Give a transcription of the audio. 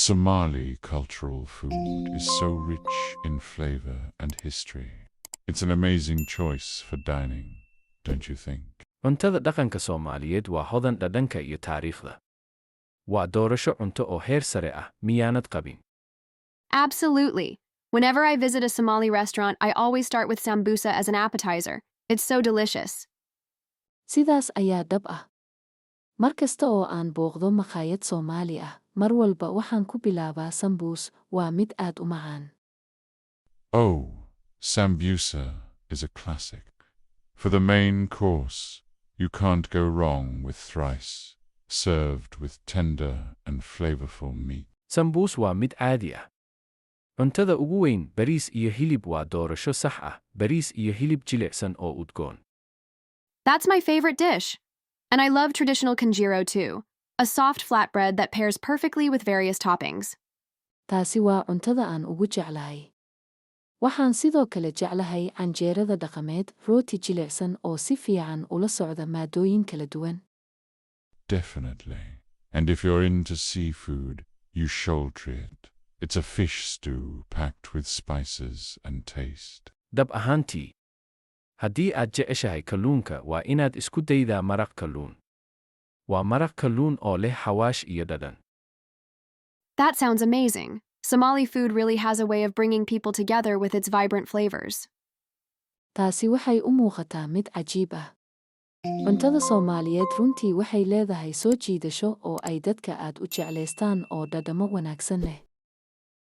Somali cultural food is so rich in flavor and history. It's an amazing choice for dining, don't you think? cuntada dhaqanka Soomaaliyeed waa hodan dhadhanka iyo taariikhda. Waa doorasho cunto oo heer sare ah, miyaanad qabin? Absolutely. Whenever I visit a Somali restaurant, I always start with sambusa as an appetizer. It's so delicious. Sidaas ayaa dhab ah. Mar kasta oo aan booqdo makhaayad Soomaali ah, mar walba waxaan ku bilaabaa sambuus, waa mid aad u macaan. Oh, sambusa is a classic. For the main course, you can't go wrong with thrice, served with tender and flavorful meat. Sambuus waa mid caadi ah. Cuntada ugu weyn, bariis iyo hilib waa doorasho sax ah, bariis iyo hilib jilicsan oo udgoon. That's my favorite dish. And I love traditional kanjiro too, a soft flatbread that pairs perfectly with various toppings. Taasi waa cuntada aan ugu jeclahay. Waxaan sidoo kale jeclahay canjeerada dhaqameed, rooti jilicsan oo si fiican ula socda maaddooyin kala duwan. Definitely. And if you're into seafood, you shoulder it. It's a fish stew packed with spices and taste. Dab ahaantii. Haddii aad jeceshahay kalluunka, waa inaad isku daydaa maraq kalluun. Waa maraq kalluun oo leh xawaash iyo dhadhan. That sounds amazing. Somali food really has a way of bringing people together with its vibrant flavors. Taasi waxay u muuqataa mid cajiib ah. Cuntada Soomaaliyeed runtii waxay leedahay soo jiidasho oo ay dadka aad u jeclaystaan oo dhadhamo wanaagsan leh.